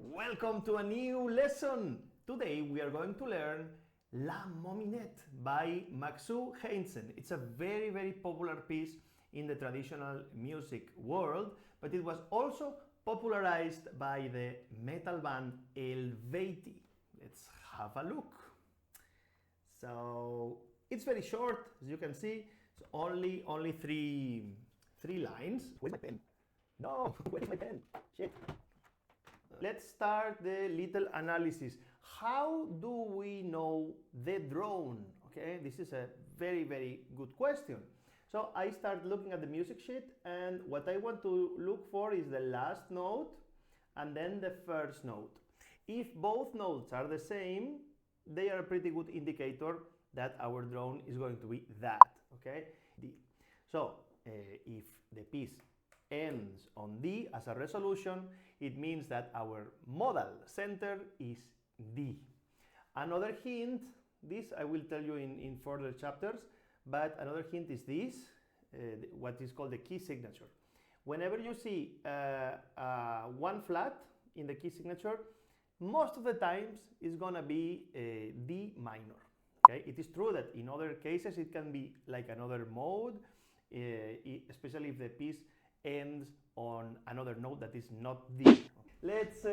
Welcome to a new lesson. Today we are going to learn La Mominette by Maxu Heinzen. It's a very popular piece in the traditional music world, but it was also popularized by the metal band Helveti. Let's have a look. So it's very short, as you can see. It's only three lines. Where's my pen? No, where's my pen? Shit. Let's start the little analysis. How do we know the drone? Okay, this is a very good question. So I start looking at the music sheet, and what I want to look for is the last note and then the first note. If both notes are the same, they are a pretty good indicator that our drone is going to be that. Okay, D. So if the piece ends on D as a resolution, it means that our modal center is D. Another hint, this I will tell you in further chapters, but another hint is this, what is called the key signature. Whenever you see one flat in the key signature, most of the times it's gonna be D minor. Okay? It is true that in other cases it can be like another mode, especially if the piece ends on another note that is not D. Let's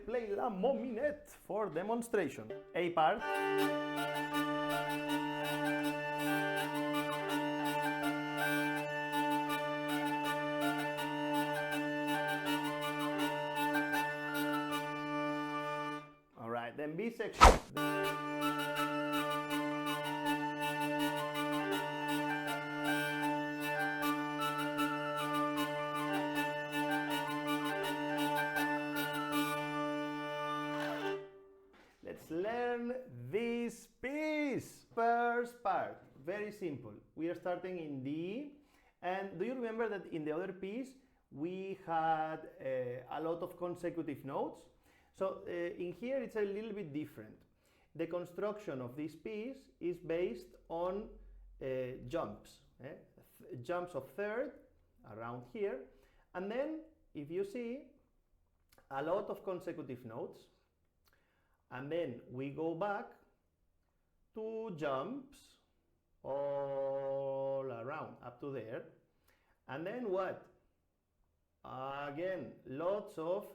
play La Mominette for demonstration. A part. All right, then B section. Let's learn this piece. First part, very simple. We are starting in D, and do you remember that in the other piece we had a lot of consecutive notes? So in here it's a little bit different. The construction of this piece is based on jumps, jumps of third around here, and then if you see a lot of consecutive notes, and then we go back to jumps all around up to there, and then what? Again, lots of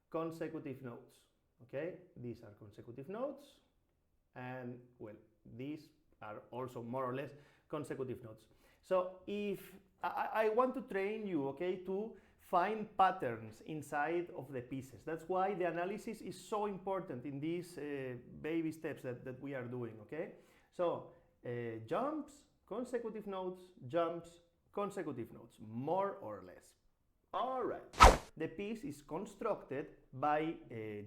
consecutive notes. Okay, these are consecutive notes, and well, these are also more or less consecutive notes. So if I want to train you, okay, to find patterns inside of the pieces. That's why the analysis is so important in these baby steps that we are doing, okay? So jumps, consecutive notes, jumps, consecutive notes, more or less. All right, the piece is constructed by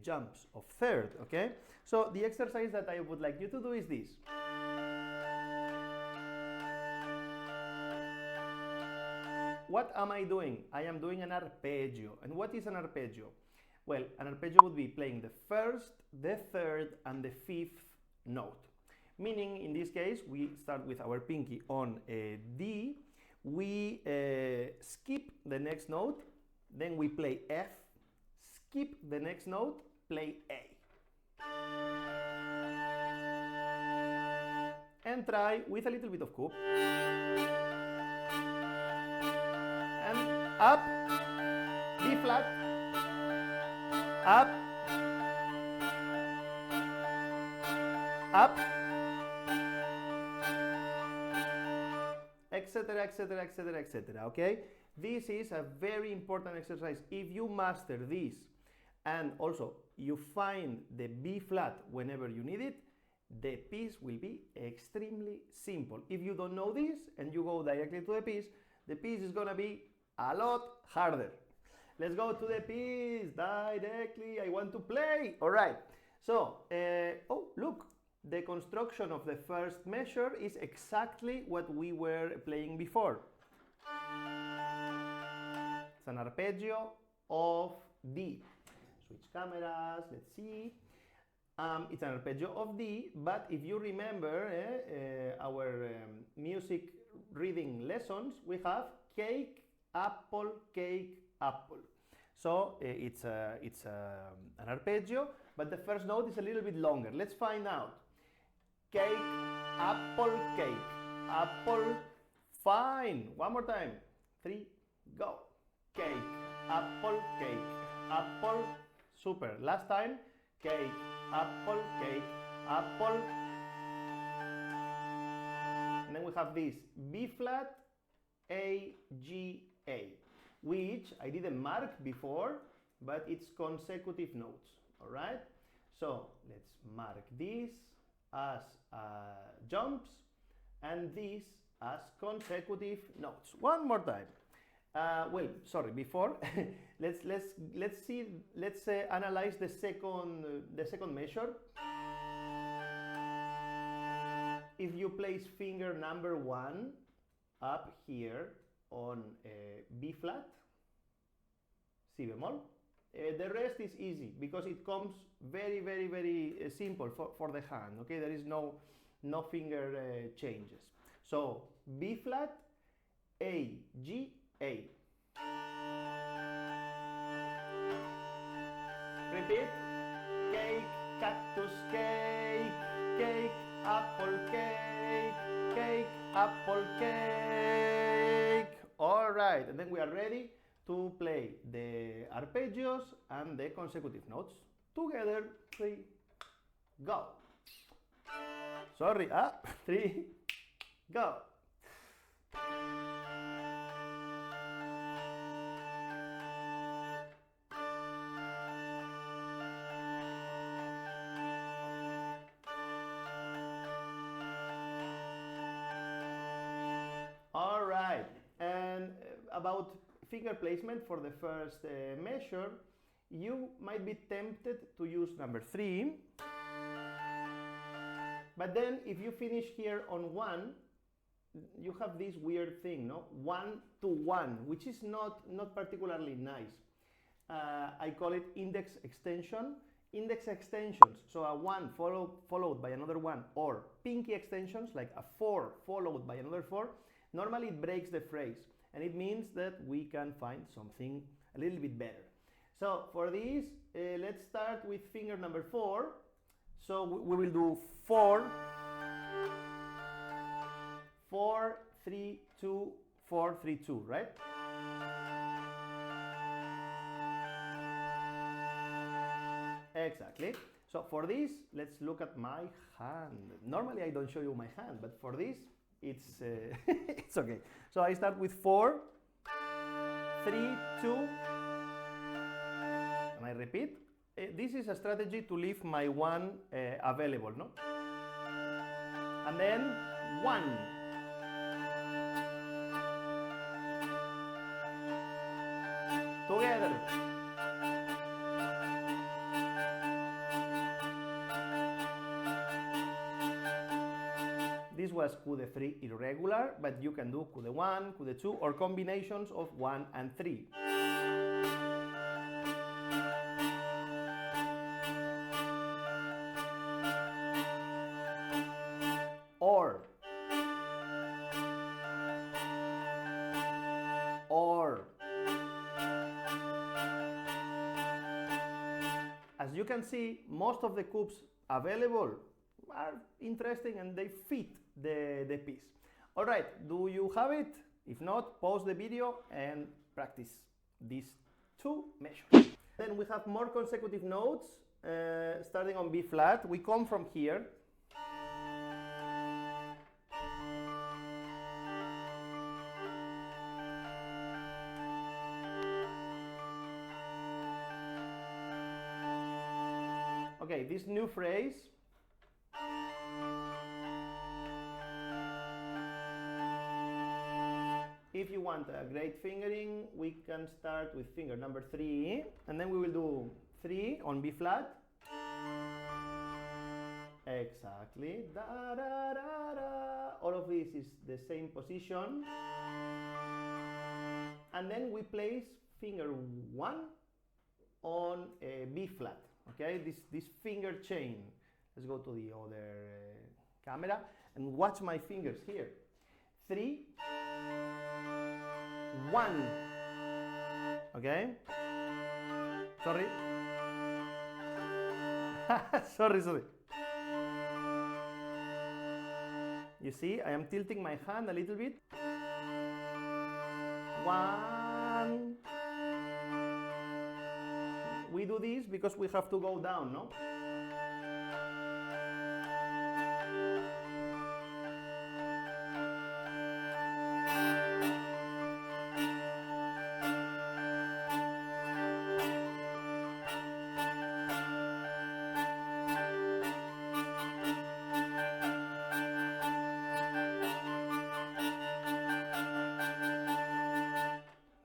jumps of third, okay? So the exercise that I would like you to do is this. What am I doing? I am doing an arpeggio. And what is an arpeggio? Well, an arpeggio would be playing the first, the third, and the fifth note. Meaning, in this case, we start with our pinky on D, we skip the next note, then we play F, skip the next note, play A. And try with a little bit of coup. Up, B flat, up, up, etc, etc, etc, etc, okay? This is a very important exercise. If you master this and also you find the B flat whenever you need it, the piece will be extremely simple. If you don't know this and you go directly to the piece is gonna be a lot harder. Let's go to the piece directly. I want to play. All right. So, oh, look, the construction of the first measure is exactly what we were playing before. It's an arpeggio of D. Switch cameras, let's see. It's an arpeggio of D, but if you remember our music reading lessons, we have cake, apple, cake, apple. So it's an arpeggio, but the first note is a little bit longer. Let's find out. Cake, apple, cake, apple. Fine. One more time. 3, go. Cake, apple, cake, apple. Super. Last time. Cake, apple, cake, apple. And then we have this B flat, A, G, A, which I didn't mark before, but it's consecutive notes. All right. So let's mark this as jumps and this as consecutive notes. One more time. Well, sorry. Before, let's analyze the second measure. If you place finger number 1 up here on B flat, Si bemol, the rest is easy because it comes very, very, very simple for the hand. Okay, there is no finger changes. So B flat, A, G, A. Repeat. Cake, cactus, cake, cake, apple, cake, cake, apple, cake. All right, and then we are ready to play the arpeggios and the consecutive notes together. 3, go. Sorry, 3, go. All right, and about finger placement for the first measure, you might be tempted to use number 3, but then if you finish here on 1, you have this weird thing, no? 1 to 1, which is not particularly nice. I call it index extension. Index extensions, so a 1 followed by another 1, or pinky extensions, like a 4 followed by another 4, normally it breaks the phrase, and it means that we can find something a little bit better. So for this, let's start with finger number 4. So we will do 4, 4, 3, 2, 4, 3, 2, right? Exactly. So for this, let's look at my hand. Normally I don't show you my hand, but for this, it's it's okay. So I start with 4, 3, 2, and I repeat. This is a strategy to leave my 1 available, no? And then 1. Together. This was Kude 3 irregular, but you can do Kude 1, Kude 2, or combinations of 1 and 3. Or. As you can see, most of the coups available are interesting and they fit the piece. All right, do you have it? If not, pause the video and practice these 2 measures. Then we have more consecutive notes, starting on B flat. We come from here. Okay, this new phrase. If you want a great fingering, we can start with finger number 3, and then we will do 3 on B flat. Exactly. Da, da, da, da. All of this is the same position. And then we place finger 1 on B flat. Okay, this finger chain. Let's go to the other camera and watch my fingers here. 3, 1. Okay. Sorry. Sorry. You see, I am tilting my hand a little bit. 1. We do this because we have to go down, no?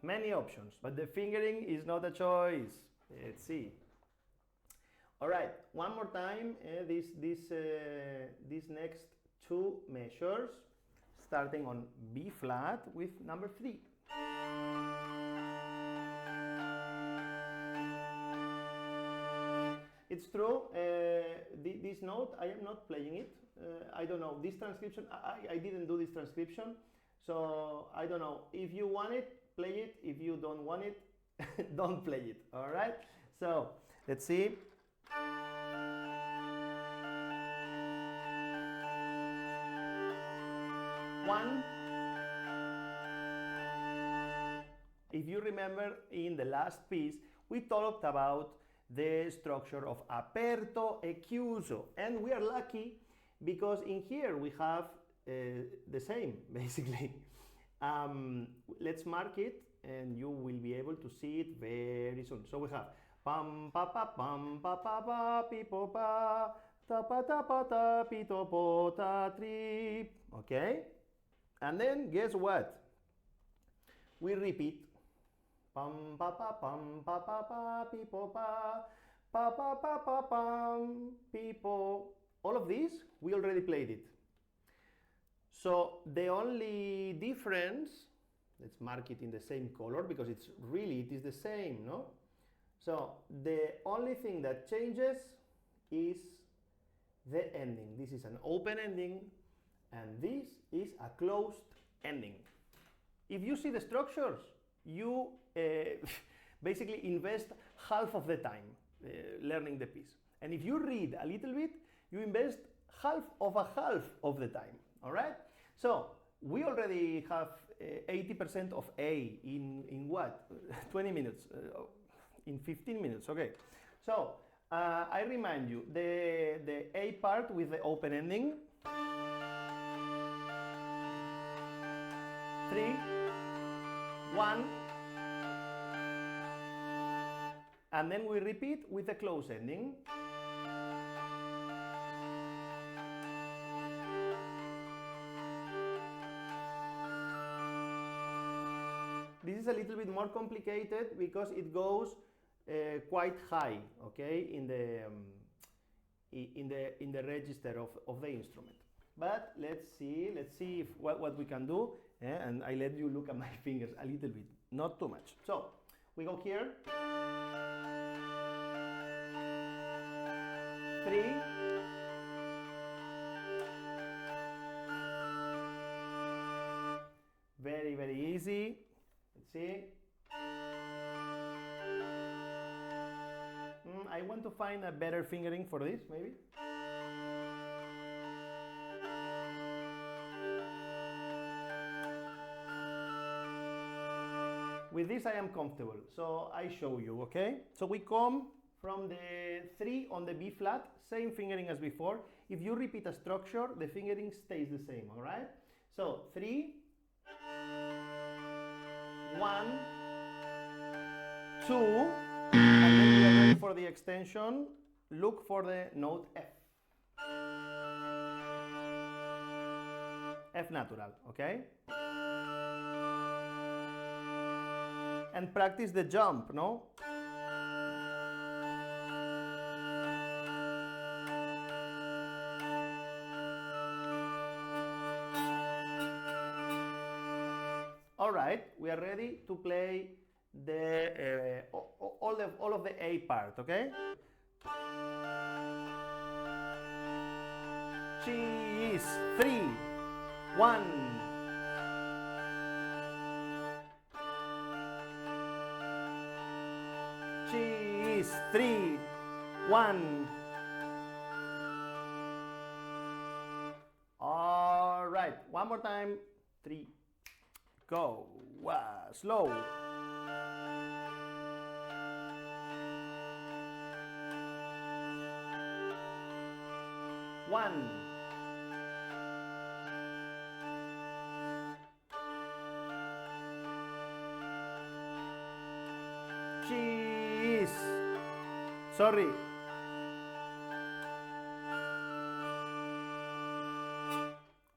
Many options, but the fingering is not a choice. Let's see. All right, one more time. These next 2 measures, starting on B flat with number 3. It's true. This note, I am not playing it. I don't know. This transcription, I didn't do this transcription, so I don't know. If you want it, play it. If you don't want it, don't play it. All right. So let's see. One. If you remember, in the last piece, we talked about the structure of aperto e chiuso, and we are lucky because in here we have the same, basically. Let's mark it, and you will be able to see it very soon. So we have pam pa pa pam pa pa pa pi po pa ta pa ta pi to po ta tri. Okay, and then guess what? We repeat pam pa pa pam pa pa pa pi po pa pa pa pam pi po. All of these we already played it. So the only difference, let's mark it in the same color because it is the same, no? So the only thing that changes is the ending. This is an open ending and this is a closed ending. If you see the structures, you basically invest half of the time learning the piece. And if you read a little bit, you invest half of the time. All right? So we already have 80% of A in what? 20 minutes, in 15 minutes, okay. So I remind you, the A part with the open ending, 3, 1, and then we repeat with the close ending. This is a little bit more complicated because it goes quite high, okay, in the register of the instrument. But let's see if what we can do, and I let you look at my fingers a little bit, not too much. So we go here, 3, very easy. Let's see. I want to find a better fingering for this, maybe. With this I am comfortable, so I show you, okay? So we come from the 3 on the B flat, same fingering as before. If you repeat a structure, the fingering stays the same, all right? So 3, 1, 2, and then we are ready for the extension. Look for the note F. F natural, okay? And practice the jump, no? All right, we are ready to play the all of the A part, okay? Cheese, 3, 1. Cheese. 3, 1. All right, one more time. 3, go. Slow. 1. Cheese. Sorry.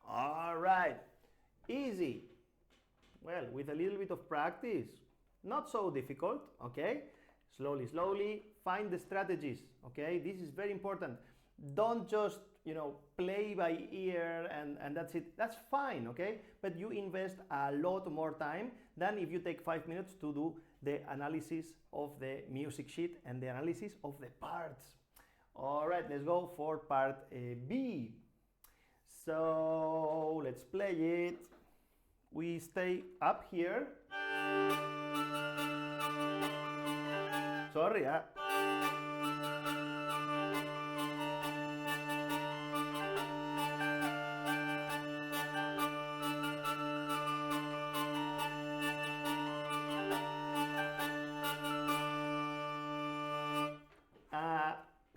All right. Easy. Well, with a little bit of practice, not so difficult, okay? Slowly, slowly, find the strategies, okay? This is very important. Don't just, play by ear and that's it. That's fine, okay? But you invest a lot more time than if you take 5 minutes to do the analysis of the music sheet and the analysis of the parts. All right, let's go for part B. So let's play it. We stay up here. Sorry,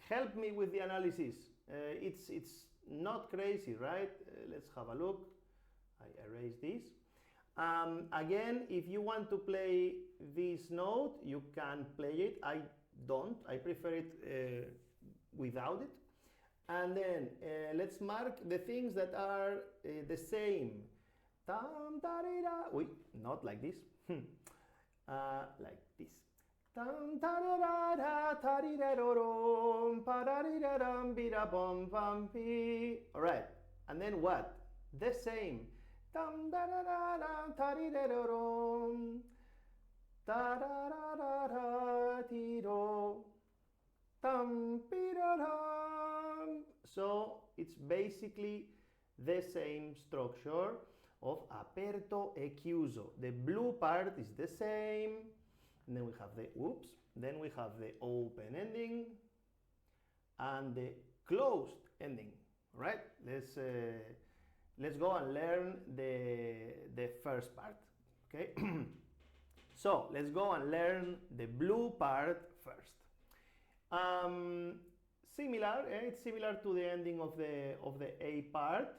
help me with the analysis. It's not crazy, right? Let's have a look. I erase this. Again, if you want to play this note, you can play it. I don't. I prefer it without it. And then let's mark the things that are the same. Wait, not like this. Like this. All right. And then what? The same. So it's basically the same structure of aperto e chiuso. The blue part is the same, and then we have the then we have the open ending and the closed ending. Right? Let's go and learn the first part. Okay. So let's go and learn the blue part first. Similar, it's similar to the ending of the A part.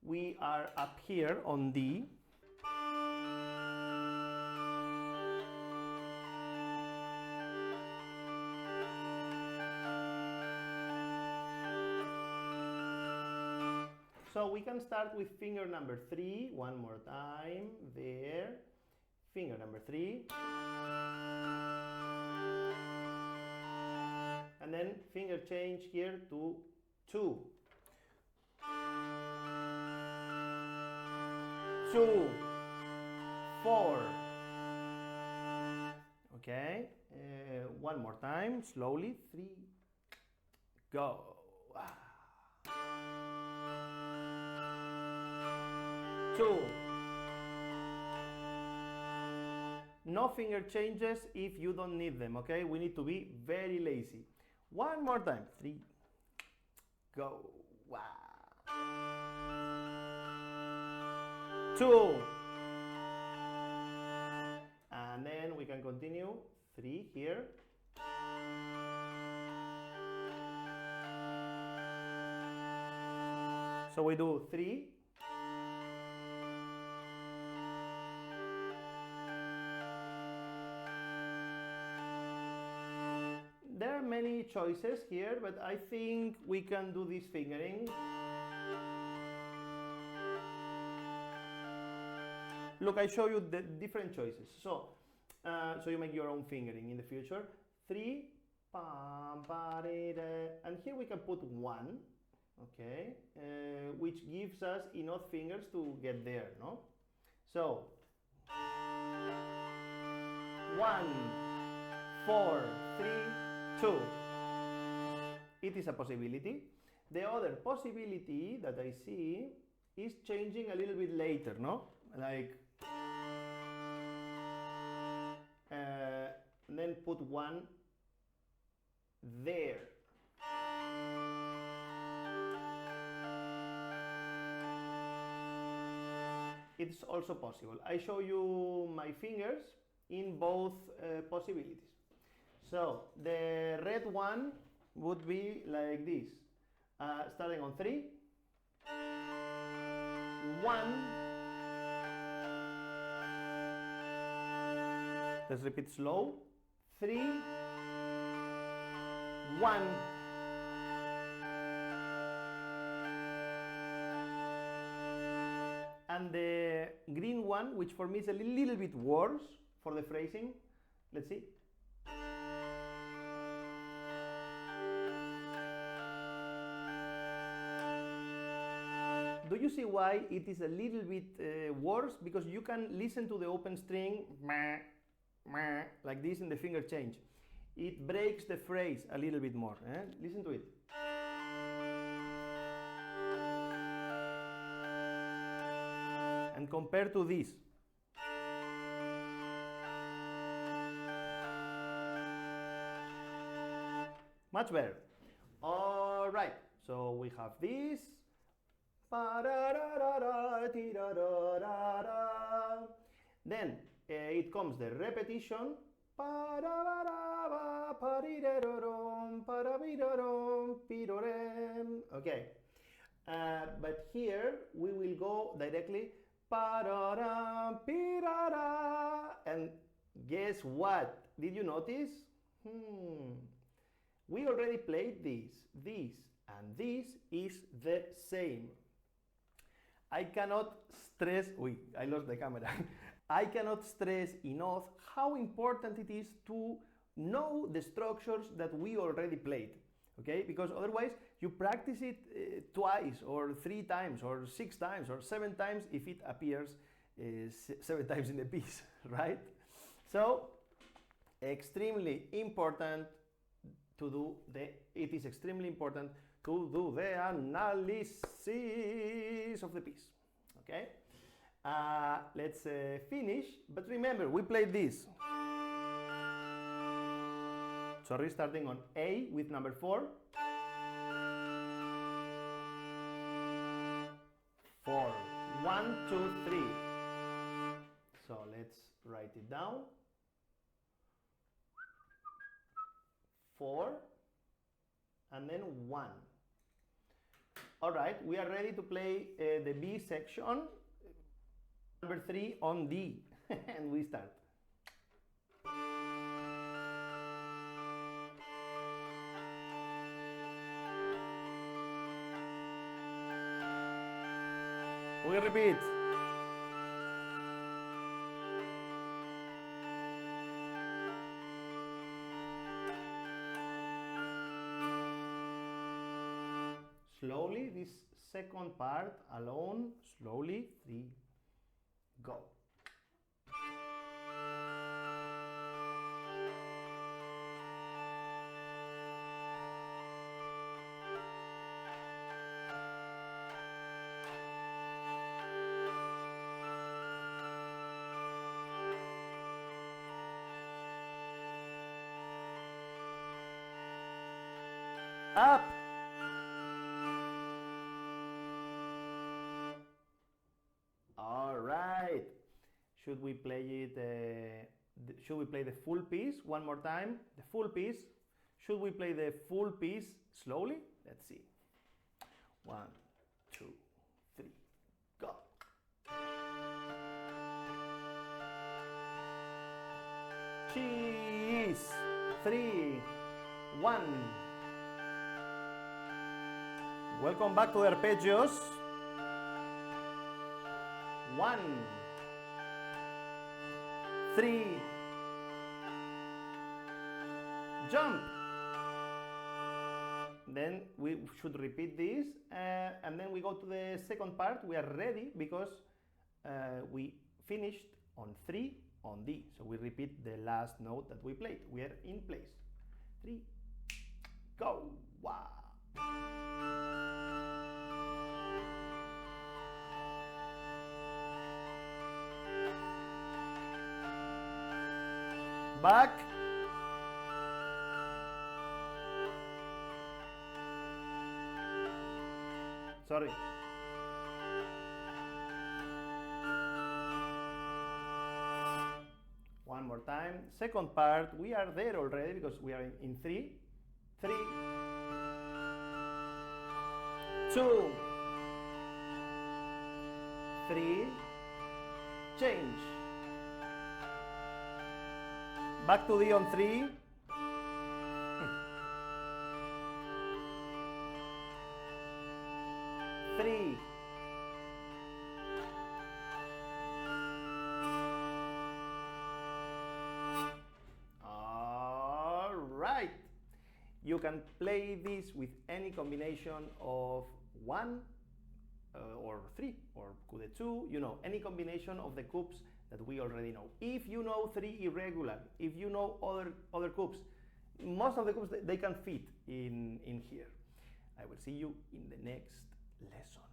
We are up here on D. So we can start with finger number 3, one more time, there, finger number 3, and then finger change here to 2, 2, 4, okay, one more time, slowly, 3, go. 2. No finger changes if you don't need them, okay? We need to be very lazy. One more time. 3. Go. 2. And then we can continue. 3 here. So we do 3. There are many choices here, but I think we can do this fingering. Look, I show you the different choices. So you make your own fingering in the future. 3, and here we can put 1, okay, which gives us enough fingers to get there, no? So 1, 4, 3, 2. It is a possibility. The other possibility that I see is changing a little bit later, no? Like, then put 1 there. It's also possible. I show you my fingers in both possibilities. So the red one would be like this, starting on 3, 1. Let's repeat slow. 3, 1. And the green one, which for me is a little bit worse for the phrasing. Let's see. Do you see why it is a little bit worse? Because you can listen to the open string like this in the finger change. It breaks the phrase a little bit more. Listen to it. And compare to this. Much better. All right, so we have this. Then it comes the repetition. Okay, but here we will go directly. And guess what? Did you notice? We already played this, and this is the same. I cannot stress, I lost the camera. I cannot stress enough how important it is to know the structures that we already played, okay? Because otherwise you practice it twice or 3 times or 6 times or 7 times if it appears 7 times in the piece, right? So, extremely important to do it is extremely important to do the analysis of the piece, okay? Let's finish, but remember, we played this. Sorry, starting on A with number 4. 4, 1, 2, 3. So let's write it down. 4, and then 1. All right, we are ready to play the B section, number 3 on D, and we start. We repeat. Slowly, this second part alone, slowly, 3, go. Up. All right. Should we play it? Should we play the full piece one more time? The full piece. Should we play the full piece slowly? Let's see. 1, 2, 3, go. Cheese. 3, 1. Welcome back to the Arpeggios. 1, 3, jump. Then we should repeat this, and then we go to the second part. We are ready because we finished on 3 on D. So we repeat the last note that we played. We are in place. 3, go. Wow. Back. sorry. One more time. Second part, we are there already because we are in 3, 3, 2, 3, change. Back to D on 3. 3. All right. You can play this with any combination of 1 or 3 or coup de 2, you know, any combination of the coups that we already know. If you know 3 irregular, if you know other coups, most of the coups they can fit in here. I will see you in the next lesson.